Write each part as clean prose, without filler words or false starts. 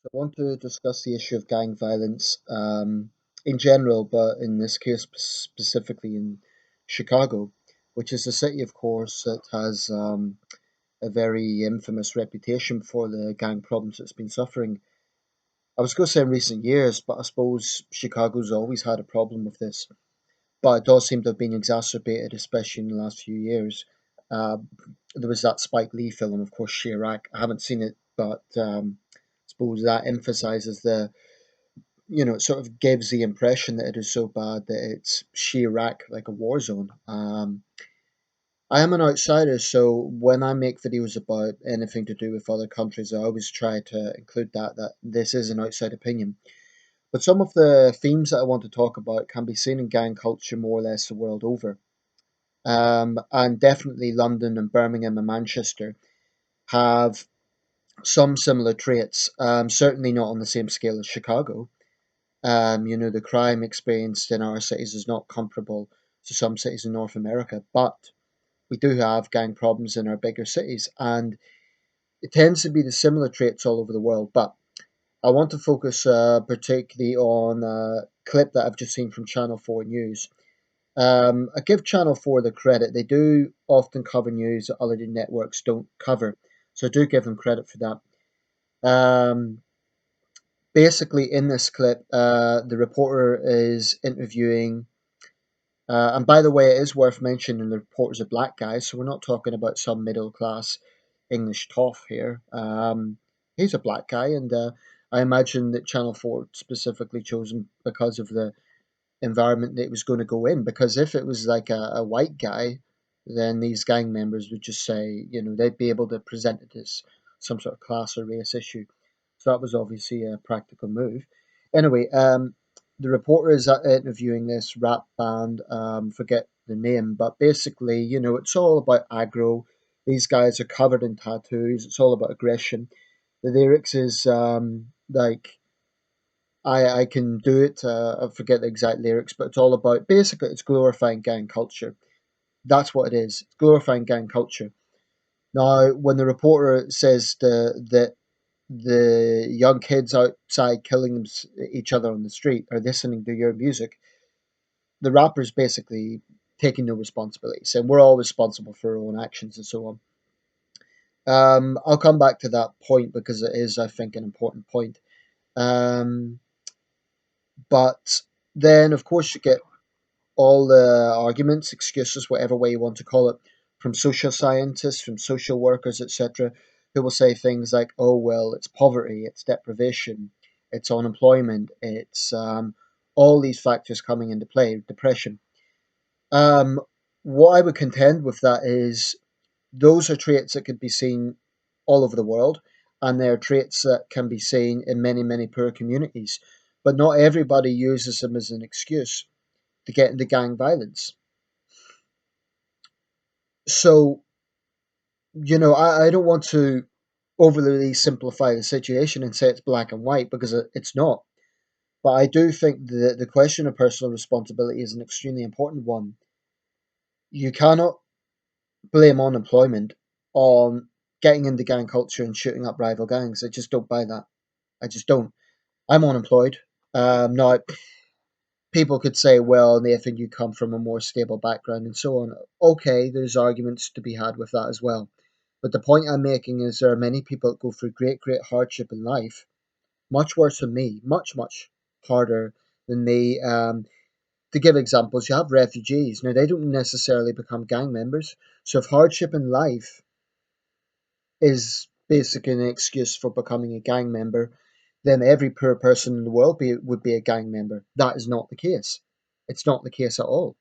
I want to discuss the issue of gang violence in general, but in this case specifically in Chicago, which is a city, of course, that has a very infamous reputation for the gang problems it's been suffering. I was going to say in recent years, but I suppose Chicago's always had a problem with this. But it does seem to have been exacerbated, especially in the last few years. Uh, there was that Spike Lee film, of course, Chirac. I haven't seen it, but I suppose that emphasizes it sort of gives the impression that it is so bad that it's Chirac, like a war zone. I am an outsider, so when I make videos about anything to do with other countries, I always try to include that this is an outside opinion. But some of the themes that I want to talk about can be seen in gang culture more or less the world over. And definitely London and Birmingham and Manchester have some similar traits, certainly not on the same scale as Chicago. The crime experienced in our cities is not comparable to some cities in North America, but we do have gang problems in our bigger cities, and it tends to be the similar traits all over the world. But I want to focus particularly on a clip that I've just seen from Channel 4 News. I give Channel 4 the credit. They do often cover news that other networks don't cover, so I do give them credit for that. Basically, in this clip, the reporter is interviewing. And by the way, it is worth mentioning the reporter's a black guy, so we're not talking about some middle class English toff here. He's a black guy, and I imagine that Channel 4 specifically chosen because of the environment that it was going to go in. Because if it was like a white guy, then these gang members would just say, they'd be able to present it as some sort of class or race issue. So that was obviously a practical move. Anyway, the reporter is interviewing this rap band, forget the name, but basically, it's all about aggro. These guys are covered in tattoos. It's all about aggression. The lyrics is like, I can do it. I forget the exact lyrics, but it's all about basically it's glorifying gang culture. That's what it is. It's glorifying gang culture. Now, when the reporter says that the young kids outside killing each other on the street are listening to your music, the rapper's basically taking no responsibility, saying we're all responsible for our own actions and so on. I'll come back to that point because it is, I think, an important point. Um, but then, of course, you get all the arguments, excuses, whatever way you want to call it, from social scientists, from social workers, etc., who will say things like, oh, well, it's poverty, it's deprivation, it's unemployment, it's all these factors coming into play, depression. Um, what I would contend with that is those are traits that could be seen all over the world, and they're traits that can be seen in many, many poor communities. But not everybody uses them as an excuse to get into gang violence. So, I don't want to overly simplify the situation and say it's black and white because it's not. But I do think that the question of personal responsibility is an extremely important one. You cannot blame unemployment on getting into gang culture and shooting up rival gangs. I just don't buy that. I just don't. I'm unemployed. Now, people could say, well, Nathan, you come from a more stable background and so on. Okay, there's arguments to be had with that as well. But the point I'm making is there are many people that go through great, great hardship in life, much worse than me, much, much harder than me. To give examples, you have refugees. Now, they don't necessarily become gang members. So if hardship in life is basically an excuse for becoming a gang member, then every poor person in the world would be a gang member. That is not the case. It's not the case at all.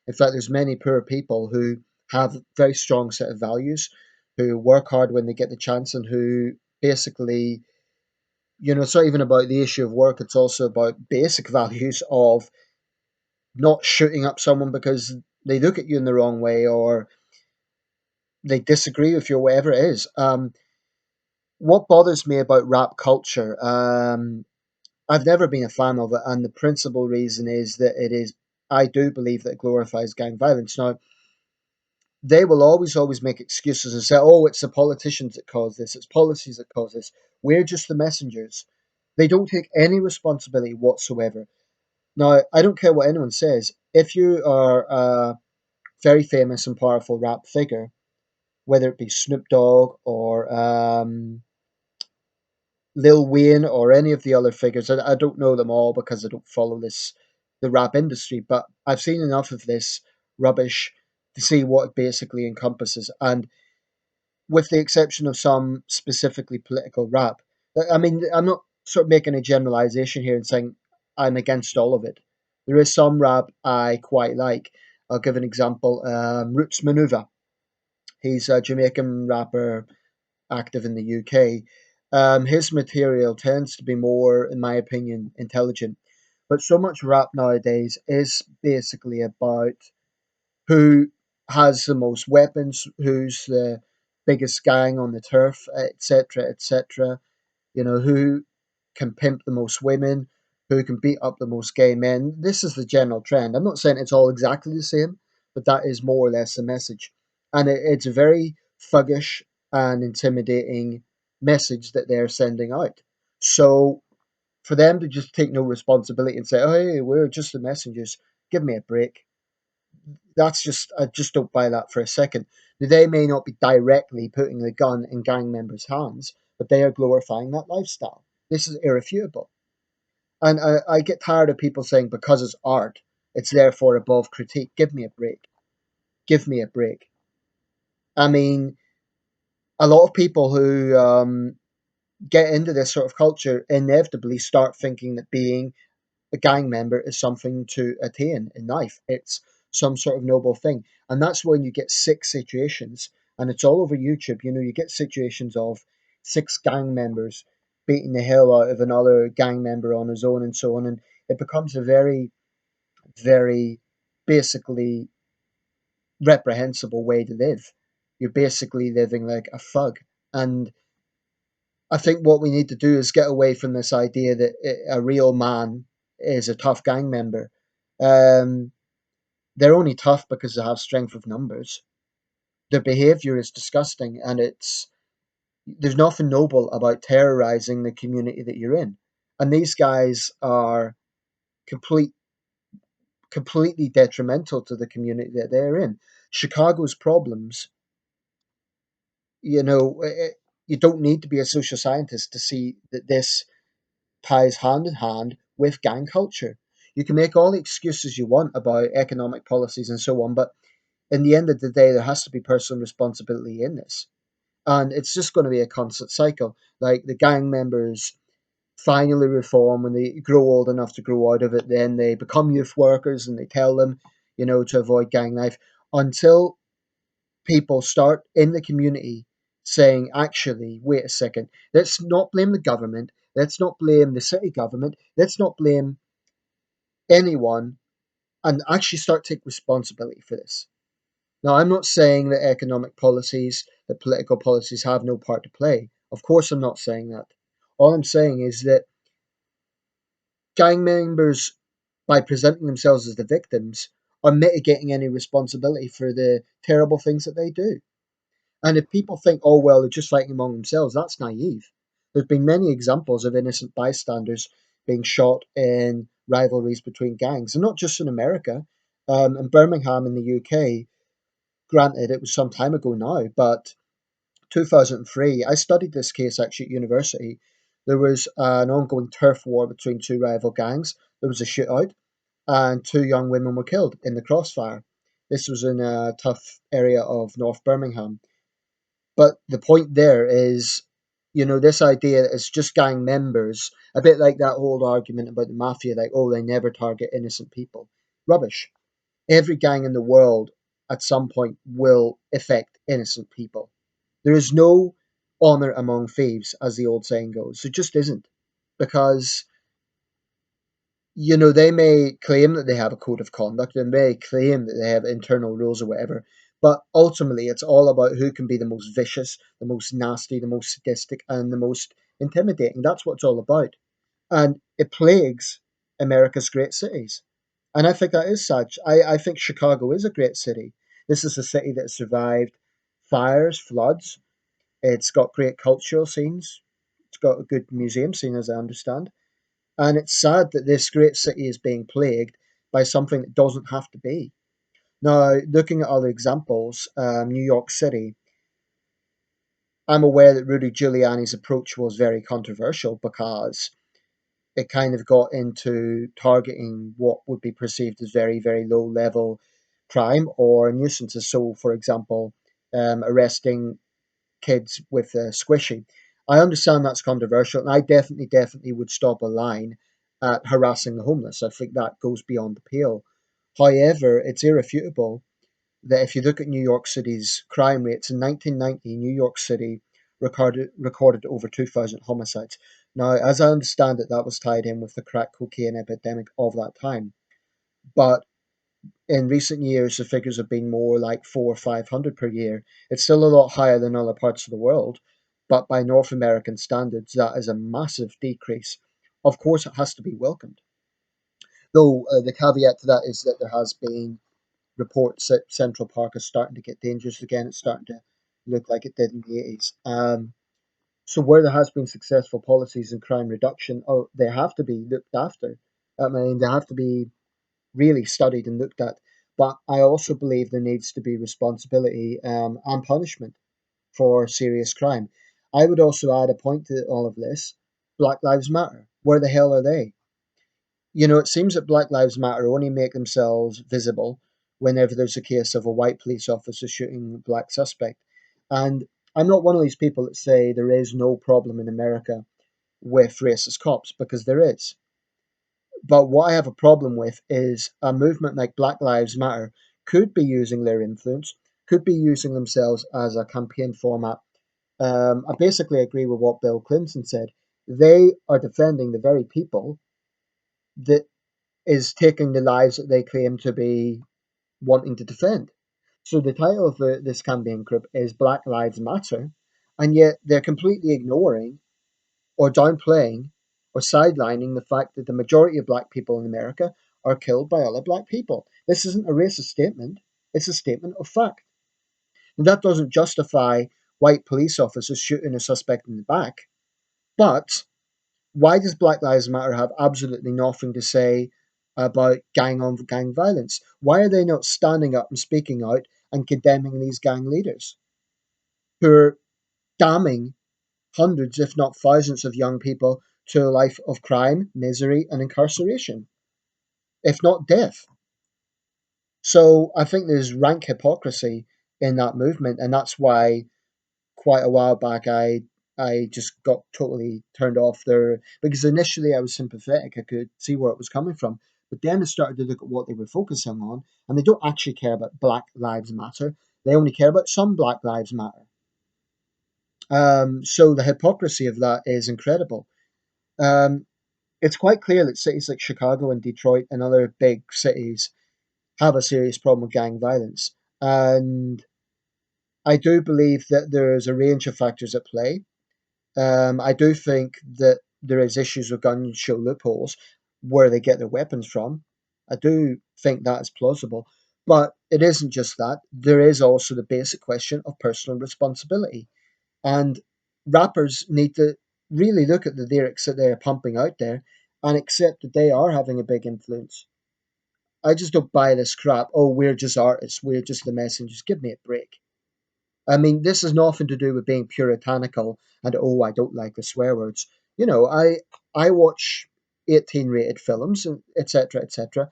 In fact, there's many poor people who have a very strong set of values, who work hard when they get the chance, and who basically, it's not even about the issue of work. It's also about basic values of not shooting up someone because they look at you in the wrong way or they disagree with you or whatever it is. What bothers me about rap culture, I've never been a fan of it, and the principal reason is that I do believe that it glorifies gang violence. Now, they will always, always make excuses and say, oh, it's the politicians that cause this, it's policies that cause this. We're just the messengers. They don't take any responsibility whatsoever. Now, I don't care what anyone says. If you are a very famous and powerful rap figure, whether it be Snoop Dogg or Lil Wayne or any of the other figures, I don't know them all because I don't follow the rap industry, but I've seen enough of this rubbish to see what it basically encompasses. And with the exception of some specifically political rap. I mean, I'm not sort of making a generalization here and saying I'm against all of it. There is some rap I quite like. I'll give an example. Roots Manuva. He's a Jamaican rapper active in the UK. His material tends to be more, in my opinion, intelligent. But so much rap nowadays is basically about who has the most weapons, who's the biggest gang on the turf, etc., etc. You know, who can pimp the most women, who can beat up the most gay men. This is the general trend. I'm not saying it's all exactly the same, but that is more or less the message. And it's a very thuggish and intimidating message that they're sending out. So for them to just take no responsibility and say, oh, hey, we're just the messengers, give me a break. That's just I just don't buy that for a second. They may not be directly putting the gun in gang members' hands, but they are glorifying that lifestyle. This is irrefutable. And I get tired of people saying because it's art, it's therefore above critique. Give me a break. Give me a break. I mean, a lot of people who get into this sort of culture inevitably start thinking that being a gang member is something to attain in life. It's some sort of noble thing. And that's when you get six situations, and it's all over YouTube. You know, you get situations of six gang members beating the hell out of another gang member on his own and so on. And it becomes a very, very basically reprehensible way to live. You're basically living like a thug. And I think what we need to do is get away from this idea that a real man is a tough gang member. Um, they're only tough because they have strength of numbers. Their behavior is disgusting, and it's there's nothing noble about terrorizing the community that you're in. And these guys are complete, completely detrimental to the community that they're in. Chicago's problems, you know, you don't need to be a social scientist to see that this ties hand in hand with gang culture. You can make all the excuses you want about economic policies and so on, but in the end of the day, there has to be personal responsibility in this. And it's just going to be a constant cycle. Like the gang members finally reform when they grow old enough to grow out of it, then they become youth workers and they tell them, you know, to avoid gang life until people start in the community saying, actually, wait a second, let's not blame the government, let's not blame the city government, let's not blame anyone, and actually start take responsibility for this. Now, I'm not saying that economic policies, that political policies have no part to play. Of course, I'm not saying that. All I'm saying is that gang members, by presenting themselves as the victims, are mitigating any responsibility for the terrible things that they do. And if people think, oh, well, they're just fighting among themselves, that's naive. There's been many examples of innocent bystanders being shot in rivalries between gangs, and not just in America. In Birmingham in the UK, granted, it was some time ago now, but 2003, I studied this case actually at university. There was an ongoing turf war between two rival gangs. There was a shootout, and two young women were killed in the crossfire. This was in a tough area of North Birmingham. But the point there is, you know, this idea that it's just gang members, a bit like that old argument about the mafia, like, oh, they never target innocent people. Rubbish. Every gang in the world at some point will affect innocent people. There is no honor among thieves, as the old saying goes. There just isn't. Because, you know, they may claim that they have a code of conduct and may claim that they have internal rules or whatever, but ultimately it's all about who can be the most vicious, the most nasty, the most sadistic, and the most intimidating. That's what it's all about. And it plagues America's great cities. And I think that is such. I think Chicago is a great city. This is a city that survived fires, floods. It's got great cultural scenes, It's got a good museum scene, as I understand. And it's sad that this great city is being plagued by something that doesn't have to be. Now, looking at other examples, New York City, I'm aware that Rudy Giuliani's approach was very controversial because it kind of got into targeting what would be perceived as very, very low level crime or nuisances. So, for example, arresting kids with a squishy. I understand that's controversial, and I definitely would stop a line at harassing the homeless. I think that goes beyond the pale. However, it's irrefutable that if you look at New York City's crime rates in 1990, New York City recorded over 2,000 homicides. Now, as I understand it, that was tied in with the crack cocaine epidemic of that time. But in recent years, the figures have been more like 400 or 500 per year. It's still a lot higher than other parts of the world, but by North American standards, that is a massive decrease. Of course, it has to be welcomed. Though the caveat to that is that there has been reports that Central Park is starting to get dangerous again. It's starting to look like it did in the 80s. So where there has been successful policies in crime reduction, oh, they have to be looked after. I mean, they have to be really studied and looked at. But I also believe there needs to be responsibility and punishment for serious crime. I would also add a point to all of this. Black Lives Matter. Where the hell are they? You know, it seems that Black Lives Matter only make themselves visible whenever there's a case of a white police officer shooting a black suspect. And I'm not one of these people that say there is no problem in America with racist cops, because there is. But what I have a problem with is a movement like Black Lives Matter could be using their influence, could be using themselves as a campaign format. I basically agree with what Bill Clinton said. They are defending the very people that is taking the lives that they claim to be wanting to defend. So the title of this campaign group is Black Lives Matter, and yet they're completely ignoring or downplaying or sidelining the fact that the majority of black people in America are killed by other black people. This isn't a racist statement, it's a statement of fact. And that doesn't justify white police officers shooting a suspect in the back, but why does Black Lives Matter have absolutely nothing to say about gang on gang violence? Why are they not standing up and speaking out and condemning these gang leaders who are damning hundreds, if not thousands, of young people to a life of crime, misery, and incarceration, if not death? So I think there's rank hypocrisy in that movement, and that's why quite a while back I just got totally turned off there, because initially I was sympathetic. I could see where it was coming from. But then I started to look at what they were focusing on, and they don't actually care about Black Lives Matter. They only care about some Black Lives Matter. So the hypocrisy of that is incredible. Um, it's quite clear that cities like Chicago and Detroit and other big cities have a serious problem with gang violence. And I do believe that there's a range of factors at play. I do think that there is issues with gun show loopholes where they get their weapons from. I do think that is plausible, but it isn't just that. There is also the basic question of personal responsibility, and rappers need to really look at the lyrics that they're pumping out there and accept that they are having a big influence. I just don't buy this crap. Oh, we're just artists. We're just the messengers. Give me a break. I mean, this has nothing to do with being puritanical and oh, I don't like the swear words. You know, I watch 18 rated films and etc. etc.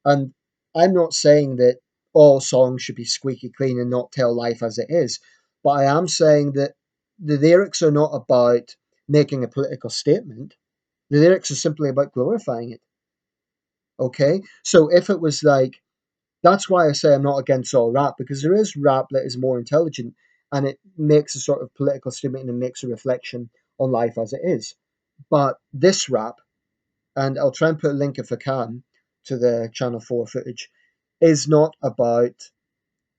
And I'm not saying that all songs should be squeaky clean and not tell life as it is, but I am saying that the lyrics are not about making a political statement. The lyrics are simply about glorifying it. Okay, so if it was like, that's why I say I'm not against all rap, because there is rap that is more intelligent and it makes a sort of political statement and makes a reflection on life as it is. But this rap, and I'll try and put a link if I can to the Channel 4 footage, is not about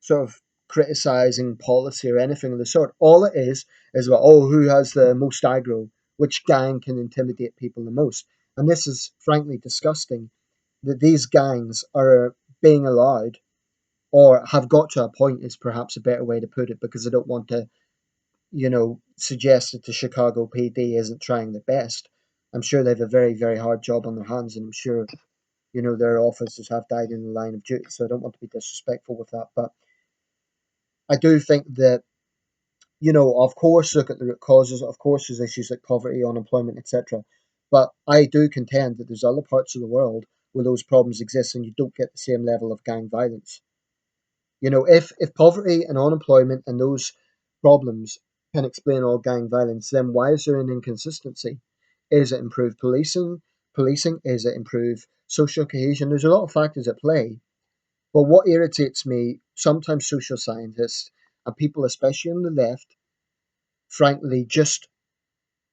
sort of criticizing policy or anything of the sort. All it is about, oh, who has the most aggro, which gang can intimidate people the most. And this is frankly disgusting that these gangs are being allowed, or have got to a point is perhaps a better way to put it, because I don't want to, you know, suggest that the Chicago PD isn't trying their best. I'm sure they have a very, very hard job on their hands, and I'm sure, their officers have died in the line of duty, so I don't want to be disrespectful with that. But I do think that, of course, look at the root causes. Of course, there's issues like poverty, unemployment, etc. But I do contend that there's other parts of the world where those problems exist and you don't get the same level of gang violence. If poverty and unemployment and those problems can explain all gang violence, then why is there an inconsistency? Is it improved policing? Policing? Is it improved social cohesion? There's a lot of factors at play. But what irritates me, sometimes social scientists and people, especially on the left, frankly, just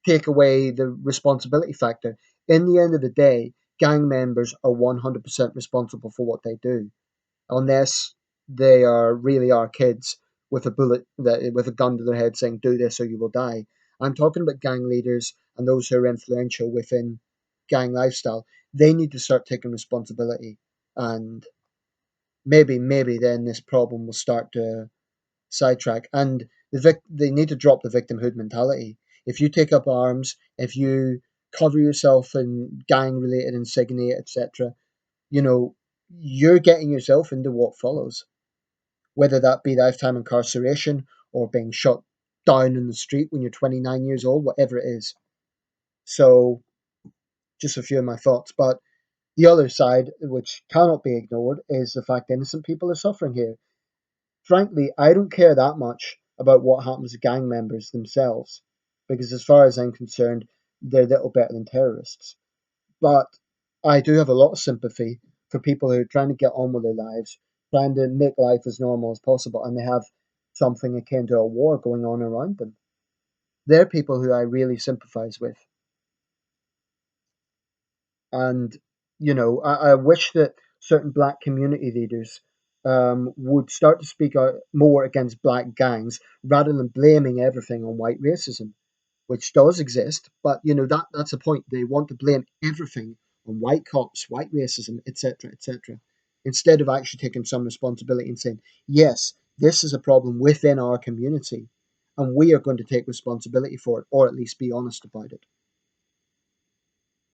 take away the responsibility factor. In the end of the day, gang members are 100% responsible for what they do, unless they really are kids with a with a gun to their head saying "Do this or you will die." I'm talking about gang leaders and those who are influential within gang lifestyle. They need to start taking responsibility, and maybe then this problem will start to sidetrack. And they need to drop the victimhood mentality. If you take up arms, if you cover yourself in gang related insignia, etc., you know, you're getting yourself into what follows, whether that be lifetime incarceration or being shot down in the street when you're 29 years old, whatever it is. So, just a few of my thoughts. But the other side, which cannot be ignored, is the fact innocent people are suffering here. Frankly, I don't care that much about what happens to gang members themselves, because as far as I'm concerned, they're little better than terrorists. But I do have a lot of sympathy for people who are trying to get on with their lives, trying to make life as normal as possible, and they have something akin to a war going on around them. They're people who I really sympathize with. And, I wish that certain black community leaders would start to speak out more against black gangs rather than blaming everything on white racism, which does exist. But, that's the point. They want to blame everything on white cops, white racism, etc., etc., instead of actually taking some responsibility and saying, yes, this is a problem within our community, and we are going to take responsibility for it, or at least be honest about it.